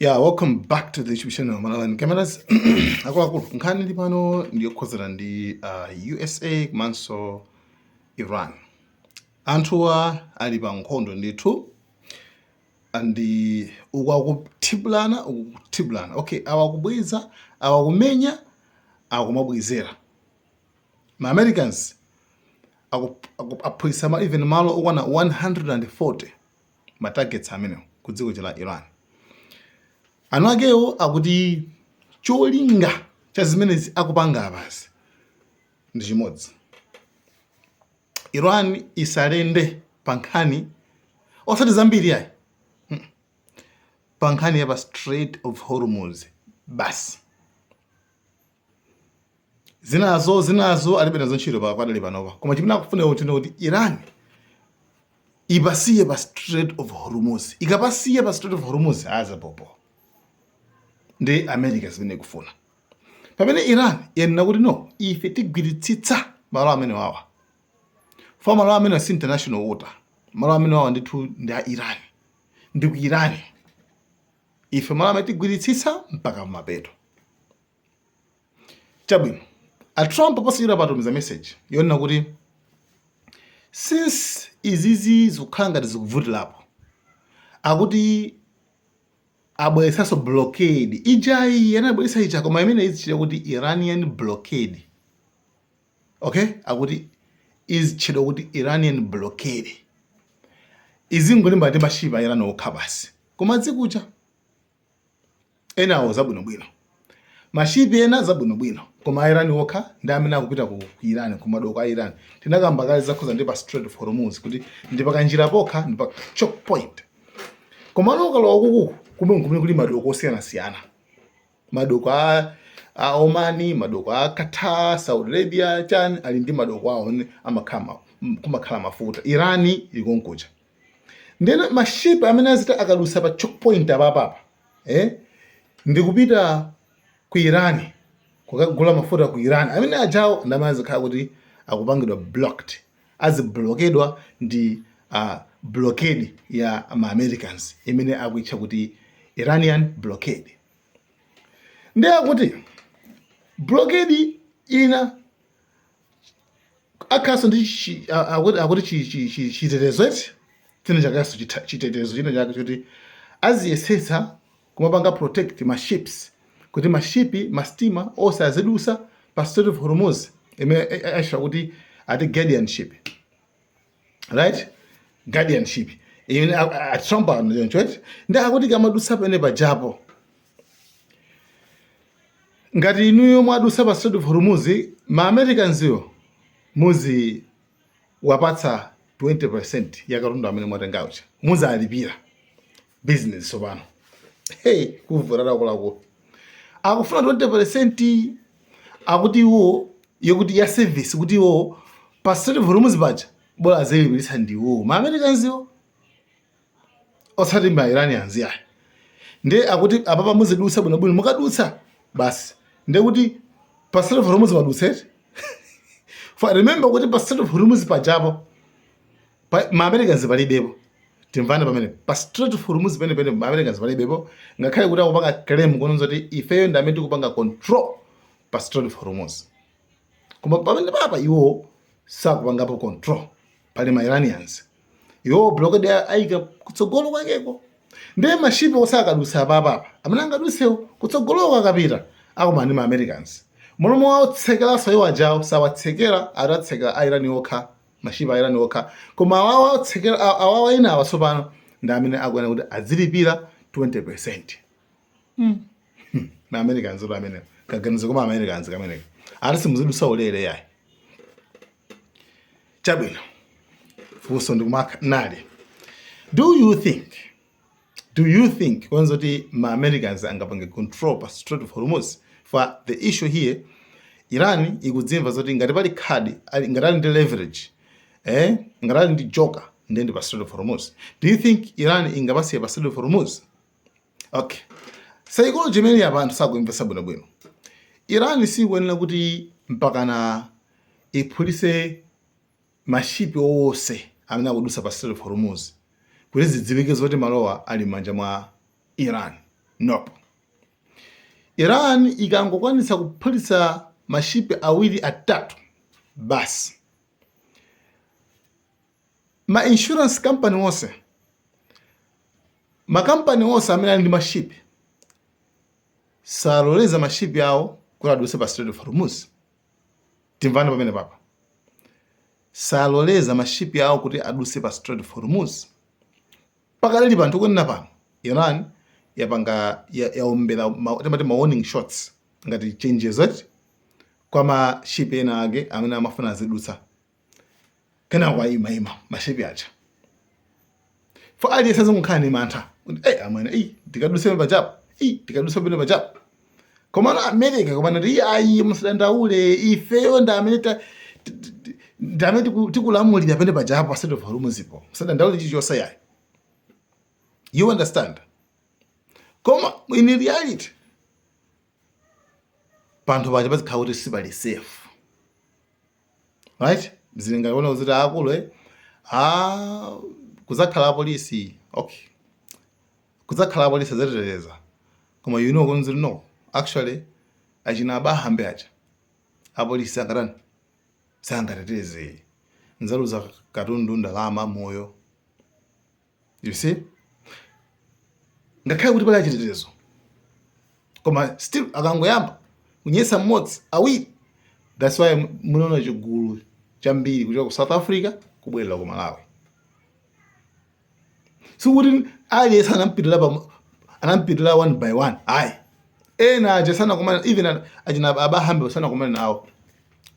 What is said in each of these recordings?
Yeah, welcome back to the YouTube channel, Malawan Cameras. Akwaku nkhani ndi pano ndiyokhozera ndi USA komanso Iran. Anthuwa ali pa nkhondo ndithu andi ukwakuthibulana. Okay, awakubwiza, awakumenya, akumabwizera. Ma Americans aphwisa even malo okwana 140 ma targets amenewo ku dziko la Iran. Anu akewo akuti cholinga cha zimenezi akupanga apazi ndi chimodzi. Iran isalende pa nkhani osati zambiri ayi, pa nkhani ya pa Strait of Hormuz basi. Zinazo alibe nazo ntchito pa kwadali panopa, koma chimene akufuna kuti Iran ipasiye pa Strait of Hormuz. Ikapasiye pa Strait of Hormuz azapopo ndi America zimene kufuna. Pamene Iran yenna kuti no, ife tigwiritsitsa malo amene wawa. For malo amene si international water. Malo amene wawa ndithu ndi a Iran. Ndi ku Iran. Ife malo amene tigwiritsitsa mpaka mapeto. Chabwino. A Trump posiyira patumiza message yonna kuti since izizi zikukhala ngati zikuvutilapo, akuti abweresaso blockade. Ijayi yanabweresa ija koma imene izichita kuti Iranian blockade. Okay? Akuti izichita kuti Iranian blockade. Izingolimba ndi mashipa Iran okha basi. Koma zikucha enawo zabwinobwino. Mashipi ena zabwinobwino. Koma Iran okha ndi amene akupita ku Iran, ku madoko a Iran. Tinakamba kale zakhoza ndi pa Strait of Hormuz kuti ndi pakanjira pokha, ndi pa choke point. Koma lokalo kuku kumene kuli madoko osiyana-siyana. Madoko a Omani, madoko a Qatar, Saudi Arabia, chani ali ndi madoko awo kumakhala mafuta. Irani ikonkuja. Ndena mashipi amene azita akalusa pa choke point apapa. Ndi kupita ku Irani, kukagula mafuta ku Irani. Amene ajawo ndamazi khala kuti akupangidwa blocked. Aziblokedwa ndi blockade ya ma Americans imene akuitcha kuti Iranian blockade. Ndiye akuti blockade ina akaso ndi akuti chitetezo tina chakaso chitetezo china chake kuti aziyesetsa kumapanga protect ma ships, kuti mashipi mastima osazidusa pa Strait of Hormuz imene aisha kuti ati guardianship. Right? Guardianship. Even at Trump church, ndi akuti kamadusa pene pajapo. Ngati inuyo mwadusa pa Strait of Hormuz, ma Americans yo muzi wapatsa 20% ya katundu amene mwatengaucha. Muzi alipira business sopano. Hey, kuvurara kulako. Akufuna 20% akuti iwo yokuti ya service kuti iwo pa Strait of Hormuz baja bola azilipirisa ndiwo. Ma Americans yo osati ma Iranians ya. Nde akuti apapa muzidusa bwinobwino mukadutsa basi. Nde kuti pa Strait of Hormuz madutse. For remember kuti pa Strait of Hormuz pajapo ma Americans palibepo. Timvana pamene pa Strait of Hormuz pene ma Americans palibepo. Ngakhale kuti akupanga claim kunonza kuti ifeyo ndamene tikupanga control pa Strait of Hormuz. Koma pamene papa iwo sakupangapo control pali ma Iranians. Yo blockade aika kutsogolo kwakeko. Ndiye mashipi osakadusa papa. Amene angadusewo kutsogolo kwakapita akumani ma Americans. Mulomo wawo tsekela so iwo ajawo sawatsekera atatsekera Iran okha, mashipi Iran okha. Koma awawo tsekera awawo ina awasopano ndi amene akuona kuti azilipira 20%. Ma Americans ro amene kaganizo koma Americans kamene. Arisi muzidusa ulere yayi. Chabwino. Fuso ndikumaka nali. Do you think kwanza kuti ma Americans angapange control pa Strait of Hormuz? For the issue here, Iran ikudzimva zoti ngati pali khadi, ngati ndi leverage, ngati ndi joker ndi pa Strait of Hormuz. Do you think Iran ingapasiye pa Strait of Hormuz? Okay. Psychology imene yabantu sakuimvesa bwinobwino. Iran sikuyenera kuti mpakana iphulise mashipi ose amene akudusa pa Strait of Hormuz kuti zidziwike zoti malowa ali m'manja mwa Iran. nope. Iran ikangokwanitsa kuphulitsa mashipi awiri atatu basi, ma insurance company wonse, makampani wonse amene ali ndi mashipi saloleza mashipi awo kuti adutse pa Strait of Hormuz. Timvani pamene papa, saloleza mashipi awo kuti adutse pa Strait of Hormuz. Pakaleli panthu kunena pano Iran yapanga yaombera timati ma warning shots ngati changes kwa mashipi ena ake amene amafuna azidutsa kenako ayima mashipi aja fo aliyense azikukhala ndi mantha kuti amene tikadutse pajapo tikadutse pene pajapo. Komano America komano ti ayi musadandaule ifeyo ndi amene tikulamulira pene pajapo pa Strait of Hormuz ipo, musadandaule chilichonse yayi. You understand? Koma in reality panthu paja pazikhala kuti sipali safe, right? Mzilingaona kuti akulu kuzakhala polisi, okay, kuzakhala polisi azateteza, koma you know kunzi no, actually achina abahambe aja apolisi angatani sangateteze, nzaluza katundu, ndalama, moyo. You see? Ngakhale kuti pali achitetezo koma still akangoyamba kunyesa mmodzi awiri. That's why munaona chigulu chambiri kuchoka ku South Africa kubwerera ku Malawi. So kuti aliyense anampitira one by one. Ayi ena aja sana kumana, even achina abahambe sana kumana nawo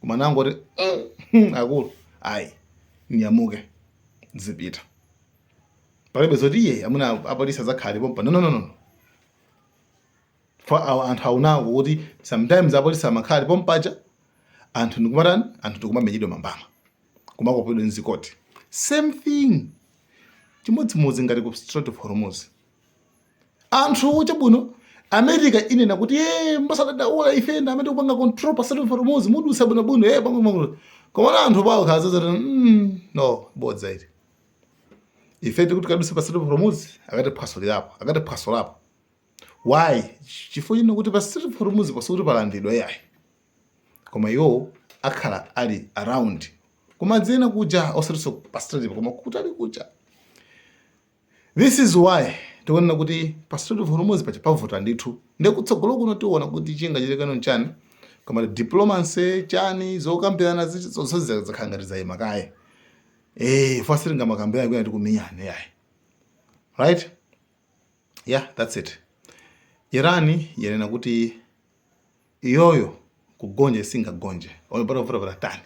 koma nango kuti akulu ayi nyamuke zipita. Palibe zoti iye amuna apolisi azakhale pompa, no. For our anthu aunawo kuti sometimes apolisi amakhale pompaja anthu ndikumatani, anthu tikumamenyedwa mambama kumakopedwa nzikoti. Same thing chimodzimodzi ngati ku Strait of Hormuz. Anthu chabwino America inena kuti mbasadadaula ife ndi amene tikupanga control pa Strait of Hormuz, mudutsa bwinobwino pang'ono. Koma anthu pawo khazazati no bodza iti ife tikuti kadutsa pa Strait of Hormuz akati phaso lapo. Why? Chifukwa chino kuti pa Strait of Hormuz pasikuti palandidwa yayi, koma iwo akhala ali around kumadzena kuja osatinso pa Strait koma kuti ali kuja. This is why tikuona kuti pa Strait of Hormuz pavuta ndithu, ndikutsogolo kuno tiona kuti chingachitikano nchani, koma diplomacy chani zokambirana zonse zakhala ngati zayima kaye. Fasiringa makambira kwena tikumenyane yayi. Right? Yeah, that's it. Irani yanena kuti iyoyo kugonja singagonje olopata kuvuta patatani.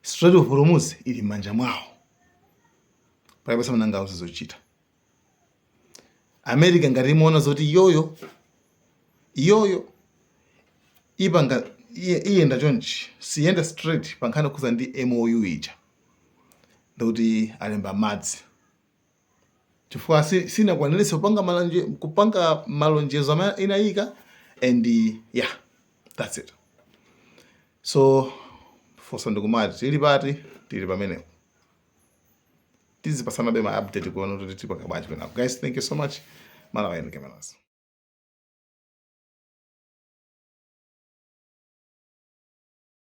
Strait of Hormuz ili manja mwawo, palibe samananga usizochita. America ngati imaona zoti iyoyo ipanga iyenda chonchi siyenda straight pankhani kukhuza ndi MOU ija ndikuti alemba madzi, chifukwa sinakwanirisa kupanga malonjezo amene inayika. And yeah, that's it. So fosa ndikumati tili pamenepo tizipasana be ma update kuona kuti tipanga bwanji penako. Guys, thank you so much. Malawi and cameras.